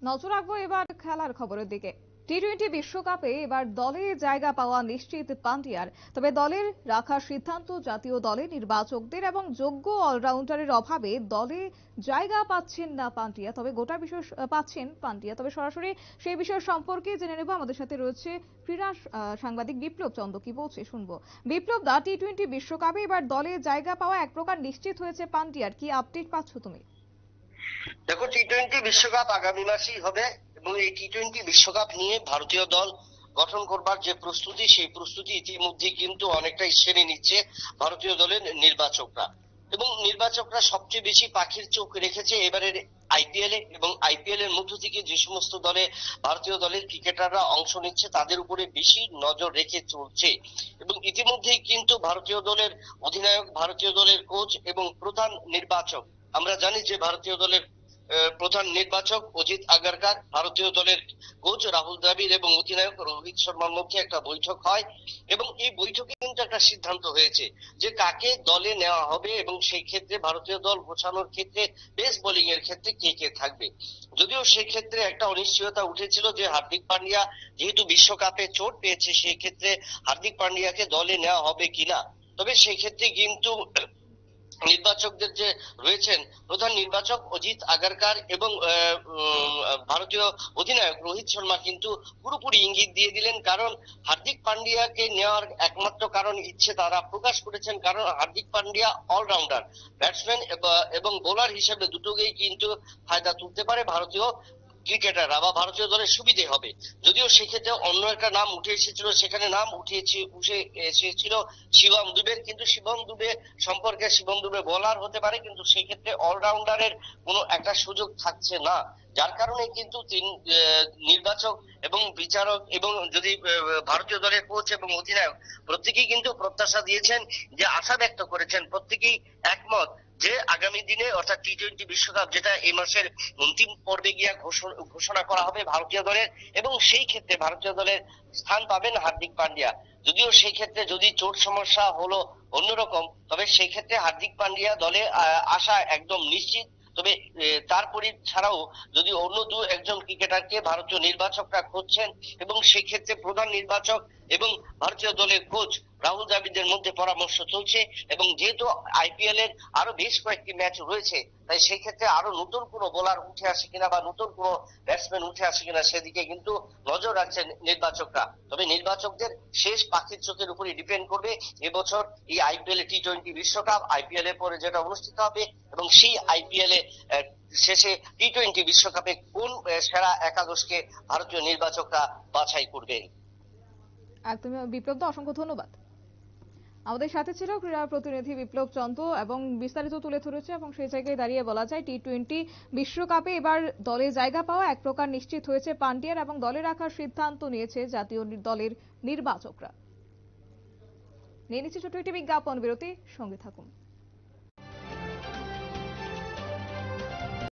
নজর রাখবো এবার খেলার খবরের দিকে। টি-20 বিশ্বকাপে এবার দলে জায়গা পাওয়া নিশ্চিত পান্ডিয়ার। তবে দলের রাখার সিদ্ধান্ত জাতীয় দলে নির্বাচকদের এবং যোগ্য অলরাউন্ডারের অভাবে দলে জায়গা পাচ্ছেন না পান্ডিয়া। তবে গোটা বিষয় পাচ্ছেন পান্ডিয়া। তবে সরাসরি সেই বিষয় সম্পর্কে জেনে নেব। আমাদের সাথে রয়েছে ক্রীড়া সাংবাদিক বিপ্লব চন্দ্র, কি বলছে শুনবো। বিপ্লব দা, টি-20 বিশ্বকাপে এবার দলে জায়গা পাওয়া এক প্রকার নিশ্চিত হয়েছে পান্ডিয়ার, কি আপডেট পাচ্ছ তুমি? দেখো, টি-20 বিশ্বকাপ আগামী মাসেই হবে এবং এই টি-20 বিশ্বকাপ নিয়ে ভারতীয় দল গঠন করবার যে প্রস্তুতি, সেই প্রস্তুতি ইতিমধ্যে কিন্তু অনেকটাই সেরে নিচ্ছে ভারতীয় দলের নির্বাচকরা। এবং নির্বাচকরা সবচেয়ে বেশি পাখির চোখ রেখেছে এবারের আইপিএল এ, এবং আইপিএল এর মধ্য থেকে যে সমস্ত দলে ভারতীয় দলের ক্রিকেটাররা অংশ নিচ্ছে তাদের উপরে বেশি নজর রেখে চলছে। এবং ইতিমধ্যেই কিন্তু ভারতীয় দলের অধিনায়ক, ভারতীয় দলের কোচ এবং প্রধান নির্বাচক, আমরা জানি যে ভারতীয় দলের প্রধান নির্বাচক অজিত আগারকার, ভারতীয় দলের কোচ রাহুল দ্রাবিড় এবং অধিনায়ক রোহিত শর্মার মধ্যে একটা বৈঠক হয় এবং এই বৈঠকে কিন্তু একটা সিদ্ধান্ত হয়েছে যে কাকে দলে নেওয়া হবে এবং সেই ক্ষেত্রে ভারতীয় দল গোছানোর ক্ষেত্রে পেস বোলিং এর ক্ষেত্রে কে কে থাকবে। যদিও সেই ক্ষেত্রে একটা অনিশ্চয়তা উঠেছিল যে হার্দিক পান্ডিয়া যেহেতু বিশ্বকাপে চোট পেয়েছে, সেই ক্ষেত্রে হার্দিক পান্ডিয়াকে দলে নেওয়া হবে কিনা। তবে সেই ক্ষেত্রে কিন্তু নির্বাচকদের যে রয়েছেন প্রধান নির্বাচক অজিত আগারকার এবং ভারতীয় অধিনায়ক রোহিত শর্মা কিন্তু পুরোপুরি ইঙ্গিত দিয়ে দিলেন। কারণ হার্দিক পান্ডিয়াকে নেওয়ার একমাত্র কারণ ইচ্ছে তারা প্রকাশ করেছেন, কারণ হার্দিক পান্ডিয়া অলরাউন্ডার ব্যাটসম্যান এবং বোলার হিসেবে দুটোকেই কিন্তু ফায়দা তুলতে পারে ভারতীয় ক্রিকেটাররা বা ভারতীয় দলের সুবিধে হবে। যদিও সেক্ষেত্রে অন্য একটা নাম উঠে এসেছিল, সেখানে নাম উঠে এসেছিল শিবম দুবের, কিন্তু শিবম দুবে সম্পর্কে শিবম দুবে বোলার হতে পারে, কিন্তু সেই ক্ষেত্রে অলরাউন্ডারের কোনো একটা সুযোগ থাকছে না। যার কারণে কিন্তু নির্বাচক এবং বিচারক এবং যদি ভারতীয় দলের কোচ এবং অধিনায়ক প্রত্যেকেই কিন্তু প্রত্যাশা দিয়েছেন, যে আশা ব্যক্ত করেছেন, প্রত্যেকেই একমত যে আগামী দিনে অর্থাৎ টি-20 বিশ্বকাপ যেটা এই মাসের অন্তিম পর্বে গিয়ে ঘোষণা করা হবে ভারতীয় দলের, এবং সেই ক্ষেত্রে ভারতীয় দলের স্থান পাবেন হার্দিক পান্ডিয়া। যদিও সেই ক্ষেত্রে যদি চোট সমস্যা হলো অন্যরকম, তবে সেই ক্ষেত্রে হার্দিক পান্ডিয়া দলে আসা একদম নিশ্চিত। তবে তারপরে ছাড়াও যদি অন্য একজন ক্রিকেটারকে ভারতীয় নির্বাচকরা খুঁজছেন এবং সেই ক্ষেত্রে প্রধান নির্বাচক এবং ভারতীয় দলের কোচ রাহুল দ্রাবিড়ের মধ্যে পরামর্শ চলছে। এবং যেহেতু আইপিএল এর আরো বেশ কয়েকটি ম্যাচ রয়েছে, তাই সেই ক্ষেত্রে আরো নতুন কোনো বোলার উঠে আসে কিনা বা নতুন কোনো ব্যাটসম্যান উঠে আসে কিনা সেদিকে কিন্তু নজর রাখছেন নির্বাচকরা। তবে নির্বাচকদের শেষ পাখির চোখের উপরই ডিপেন্ড করবে এবছর এই আইপিএল টি-20 বিশ্বকাপ, আইপিএল এর পরে যেটা অনুষ্ঠিত হবে, এবং সেই আইপিএল এ শেষে টি-20 বিশ্বকাপে কোন সেরা একাদশকে ভারতীয় নির্বাচকরা বাছাই করবেন। একদমই বিপ্লব দা, অসংখ্য ধন্যবাদ। আমাদের সাথে ছিল ক্রীড়া প্রতিনিধি বিপ্লব চন্দ্র এবং বিস্তারিত তুলে ধরেছে। এবং সেই জায়গায় দাঁড়িয়ে বলা যায় টি-20 বিশ্বকাপে এবার দলে জায়গা পাওয়া এক প্রকার নিশ্চিত হয়েছে পান্ডিয়ার এবং দলে রাখার সিদ্ধান্ত নিয়েছে জাতীয় দলের নির্বাচকরা। নিয়ে নিচ্ছে ছোট্ট একটি বিজ্ঞাপন বিরতি, সঙ্গে থাকুন।